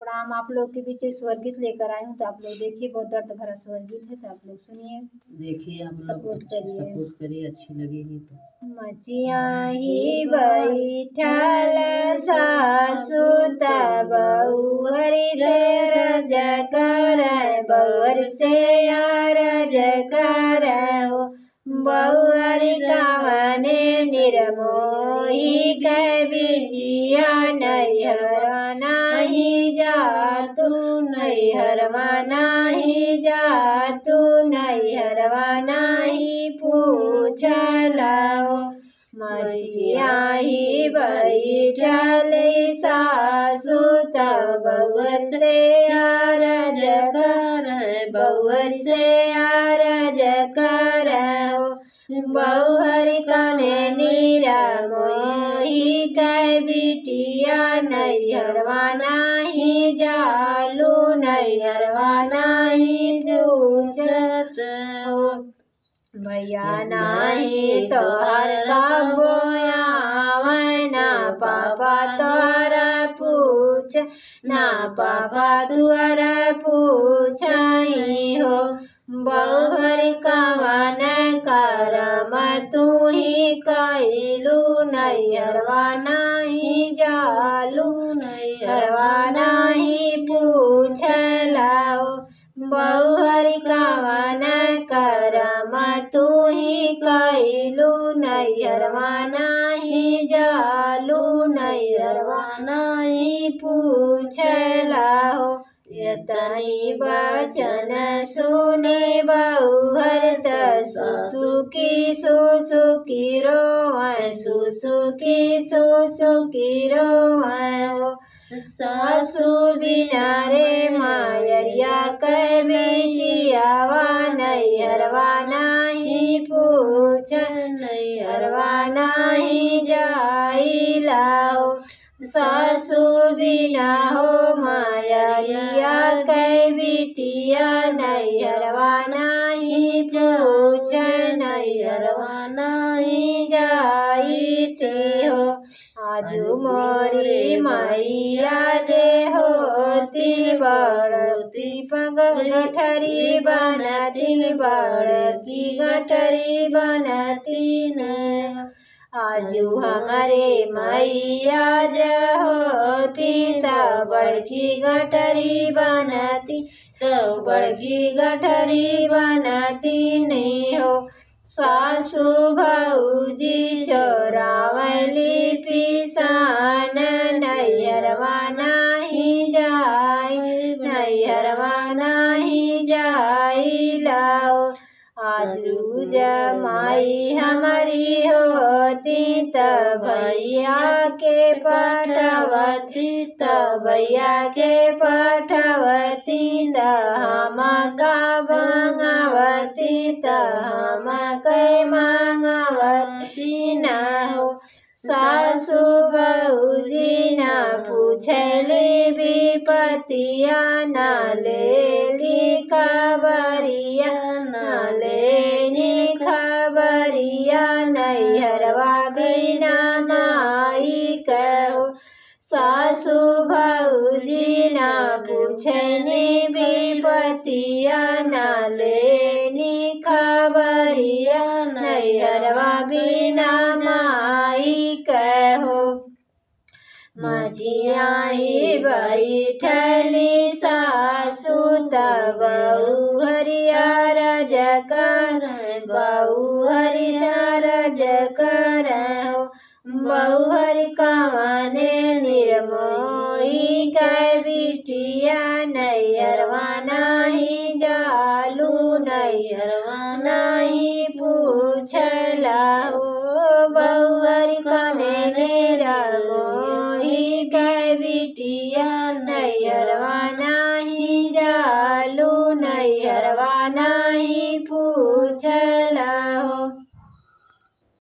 प्रणाम। आप लोग के बीच एक स्वर्गीत लेकर आई हूँ, तो आप लोग देखिए, बहुत दर्द भरा स्वर्गीत है, तो आप लोग सुनिए, देखिए आप लोग सपोर्ट करिए। सपोर्ट करिए, अच्छी लगेगी तो। मचिया ही बैठल सासु बउअरी से रज कर, बउअर से रज कर हो। बउअरी कवने निर्मोही के बिटिया, नैहर नाही जातू, नैहरवा नाही जातू, नैहरवा नाही पूछलाओ। मचिया ही बैठल सासु बउअर से रज कर, बउअर से रज कर हो। बउअर कने निर्मोही के बिटिया, नैहरवा नाही जालू, नैहरवा नाही जूझत हो। भैया नाही तोहर कबोया, ना पापा तोहरा पूछ, ना पापा तुहरा पूछही हो। बउअर कवन करम तू ही कैलू, नैहरवा नाही जालू, नैहरवा नाही पूछलाओ। बउअर कवन करम तू ही कैलू, नैहरवा नाही जालू, नैहरवा नाही पूछलाओ। यतनी वचन सुने बउअर त सुसुकी सुसुकी रोवै, सुसुकी सुसुकी रोवै। सासु बिना रे मायरिया के बेटियावा, नैहरवा नाही पूछ, नैहरवा नाही जाइलाओ। सासु बिना हो मायरिया के बिटिया, नैहरवा नाही पूछ, नैहरवा नाही जाइते हो। आजू मोरी मैया जे होती बड़ती गठरी बनती, बड़की गठरी बनती न। आजू हमारे मैया जे होती त बड़की गठरी बनती, तो बड़की गठरी बनती नहीं हो। सासु भौजी चोरावली पिसान, नैहरवा नाही जाई, नैहरवा नाही जाइलाओ। आजू जमाई हमारी होती त भैया के पठवती, त भैया के पठवती, त हम का मांगवती, त हम के मांगवती न हो। सासु भौजी न पूछली विपतिया, न लेली खबरिया, न लेनी खबरिया, नैहरवा बिना माई कहो। सासु भौजी न पूछनी विपतिया, न लेनी खबरिया, नैहरवा बिना माई कहो। मचिया ही बैठली सासु बउअरिया रज कर, बउअरिया रज कर हो। बउअर कवने निर्मोही के बिटिया, नैहरवा नाही जालू, नैहरवा नाही पूछलाओ। बउअर कवने निर्मोही के बिटिया, नैहरवा नाही जालू, नैहरवा नाही पूछलाओ।